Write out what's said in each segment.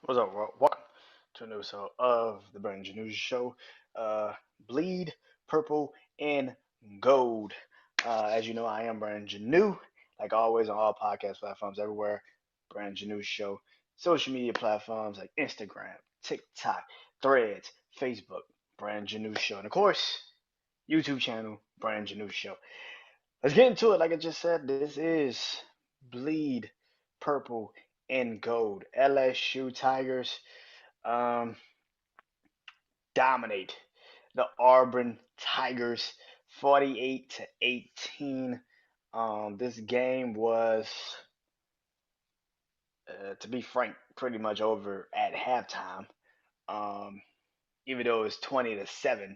What's up, world? Welcome to a new episode of the BrandonJaneauShow. Uh, Bleed, purple, and gold. As you know, I am Brandon Janeau, like always on all podcast platforms everywhere. Brandon Janeau Show. Social media platforms like Instagram, TikTok, Threads, Facebook, Brandon Janeau Show. And of course, YouTube channel, Brandon Janeau Show. Let's get into it. Like I just said, this is Bleed, Purple, and Gold. LSU Tigers um, dominate the Auburn Tigers 48-18. This game was, to be frank, pretty much over at halftime. Um, Even though it was 20-7,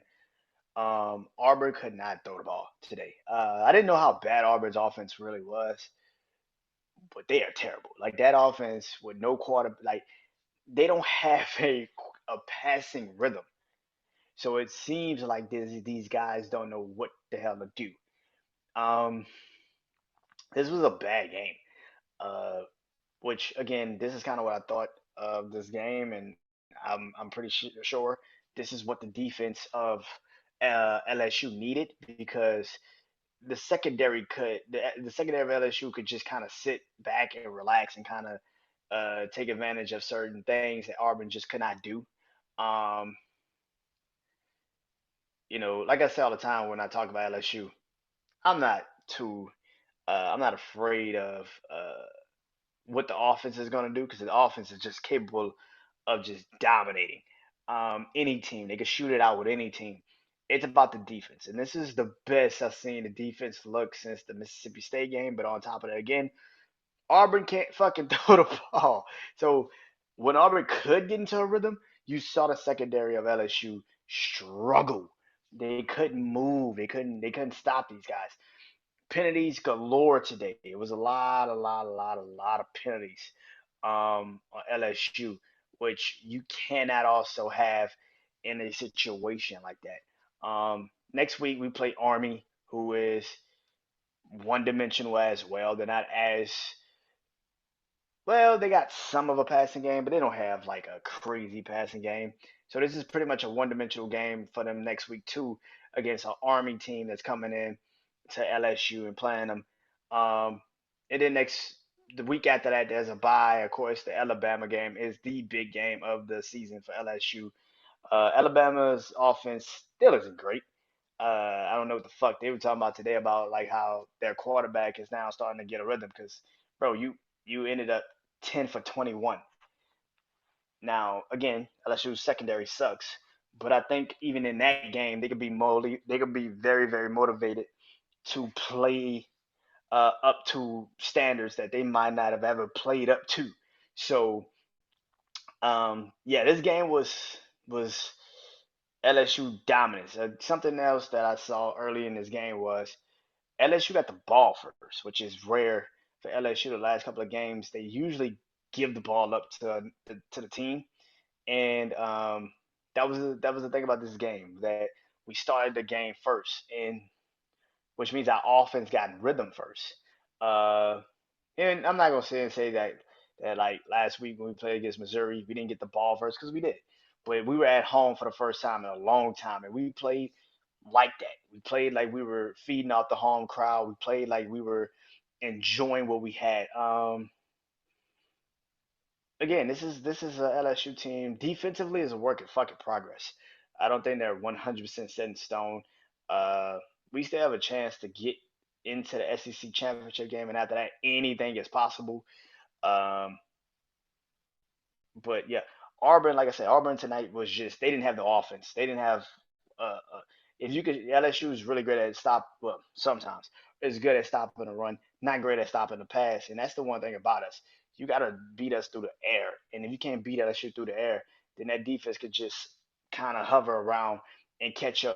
Auburn could not throw the ball today. I didn't know how bad Auburn's offense really was, but they are terrible. Like that offense with no quarter, like they don't have a passing rhythm. So it seems like these guys don't know what the hell to do. Um, this was a bad game. Uh, which again, this is kind of what I thought of this game, and I'm pretty sure this is what the defense of LSU needed because the secondary of LSU could just kind of sit back and relax and kind of take advantage of certain things that Auburn just could not do. Um, like I say all the time when I talk about LSU, I'm not too I'm not afraid of what the offense is going to do because the offense is just capable of just dominating any team. They can shoot it out with any team. It's about the defense, and this is the best I've seen the defense look since the Mississippi State game. But on top of that, again, Auburn can't fucking throw the ball. So when Auburn could get into a rhythm, you saw the secondary of LSU struggle. They couldn't move. They couldn't stop these guys. Penalties galore today. It was a lot of penalties on LSU, which you cannot also have in a situation like that. Next week we play Army, who is one dimensional as well. They're not as well, they got some of a passing game, but they don't have like a crazy passing game. So this is pretty much a one-dimensional game for them next week too, against an Army team that's coming in to LSU and playing them. Um, and then the week after that, there's a bye. Of course, the Alabama game is the big game of the season for LSU. Alabama's offense still isn't great. I don't know what the fuck they were talking about today about like how their quarterback is now starting to get a rhythm because, bro, you ended up 10 for 21. Now, again, LSU's secondary sucks, but I think even in that game they could be very very motivated to play up to standards that they might not have ever played up to. So, yeah, this game was LSU dominance. Something else that I saw early in this game was LSU got the ball first, which is rare for LSU. The last couple of games, they usually give the ball up to the team, and that was the thing about this game that we started the game first, and which means our offense got in rhythm first. Uh, and I'm not gonna say that like last week when we played against Missouri, we didn't get the ball first because we did, but we were at home for the first time in a long time, and we played like that. We played like we were feeding off the home crowd. We played like we were enjoying what we had. Again, this is a LSU team. Defensively is a work in fucking progress. I don't think they're 100% set in stone. Uh, we still have a chance to get into the SEC championship game, and after that, anything is possible. Um, but yeah, Auburn, like I said, Auburn tonight was just they didn't have the offense. They didn't have if you could LSU is really great at stop well sometimes it's good at stopping the run, not great at stopping the pass, and that's the one thing about us. You gotta beat us through the air, and if you can't beat LSU through the air, then that defense could just kind of hover around and catch you.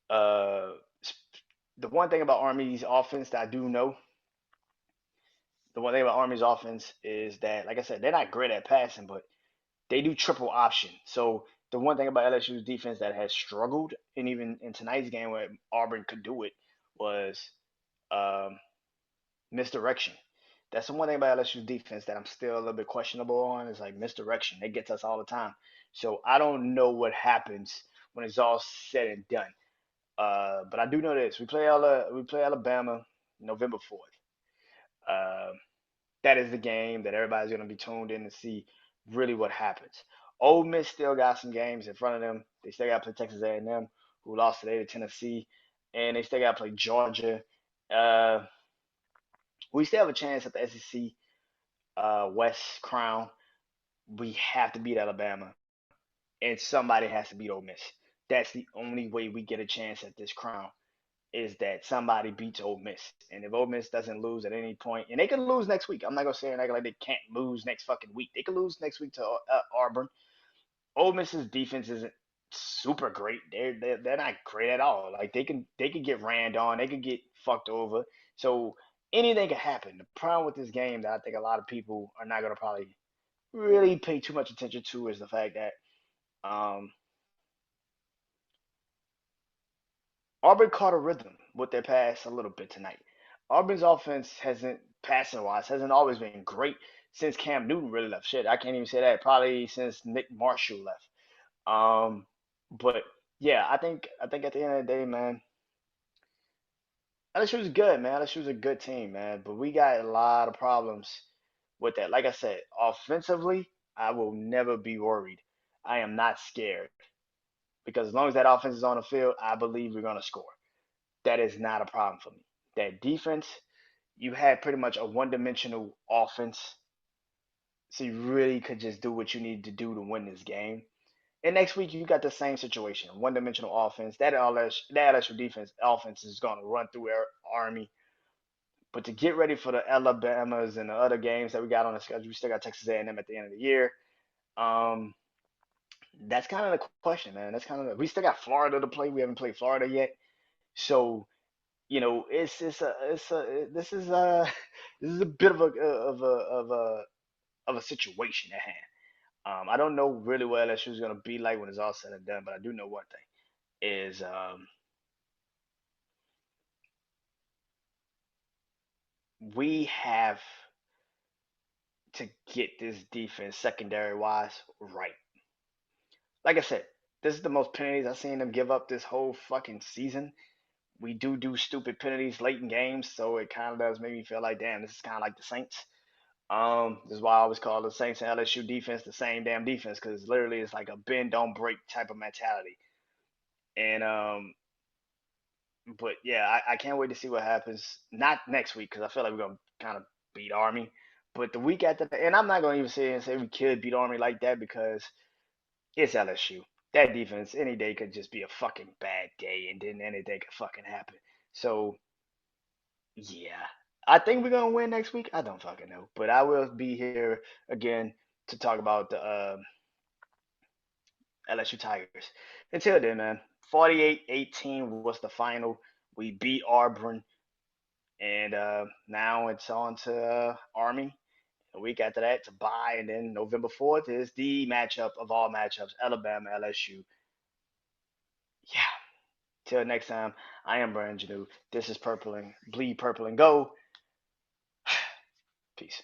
Uh, the one thing about Army's offense that I do know the one thing about Army's offense is that, like I said, they're not great at passing, but they do triple option. So the one thing about LSU's defense that has struggled, and even in tonight's game where Auburn could do it, was um, misdirection. That's the one thing about LSU's defense that I'm still a little bit questionable on is like misdirection. It gets us all the time. So I don't know what happens when it's all said and done. But I do know this: we play Alabama November 4th. Uh, that is the game that everybody's going to be tuned in to see really what happens. Ole Miss still got some games in front of them. They still got to play Texas A&M, who lost today to Tennessee, and they still got to play Georgia. Uh, we still have a chance at the SEC West crown. We have to beat Alabama, and somebody has to beat Ole Miss. That's the only way we get a chance at this crown is that somebody beats Ole Miss. And if Ole Miss doesn't lose at any point, and they can lose next week, I'm not gonna say like they can't lose next fucking week. They can lose next week to Auburn. Ole Miss's defense isn't super great. They're not great at all. Like they can get ran on. They could get fucked over. So anything can happen. The problem with this game that I think a lot of people are not gonna probably really pay too much attention to is the fact that um, Auburn caught a rhythm with their pass a little bit tonight. Auburn's offense hasn't, passing wise, hasn't always been great since Cam Newton really left. Shit, I can't even say that. Probably since Nick Marshall left. Um, but yeah, I think at the end of the day, man, LSU was good, man. LSU was a good team, man. But we got a lot of problems with that. Like I said, offensively, I will never be worried. I am not scared because as long as that offense is on the field, I believe we're gonna score. That is not a problem for me. That defense, you had pretty much a one-dimensional offense, so you really could just do what you need to do to win this game. And next week you got the same situation, one-dimensional offense. That LSU defense offense is going to run through our Army. But to get ready for the Alabamas and the other games that we got on the schedule, we still got Texas A&M at the end of the year. Um, that's kind of the question, man. That's kind of we still got Florida to play. We haven't played Florida yet, so it's a this is a this is a bit of a situation at hand. I don't know really what LSU is gonna be like when it's all said and done, but I do know one thing is we have to get this defense secondary wise right. Like I said, this is the most penalties I've seen them give up this whole fucking season. We do stupid penalties late in games, so it kind of does make me feel like, damn, this is kind of like the Saints. This is why I always call the Saints and LSU defense the same damn defense because literally it's like a bend don't break type of mentality. And but yeah, I can't wait to see what happens. Not next week because I feel like we're gonna kind of beat Army, but the week after that, and I'm not gonna even say we could beat Army like that because it's LSU. That defense any day could just be a fucking bad day, and then anything could fucking happen. So yeah, I think we're gonna win next week. I don't fucking know, but I will be here again to talk about the LSU Tigers. Until then, man, 48-18 was the final. We beat Auburn, and now it's on to Army. A week after that to bye, and then November 4th is the matchup of all matchups: Alabama, LSU. Yeah. Till next time, I am Brandon Janeau. This is Purple and Bleed Purple and Go. Peace.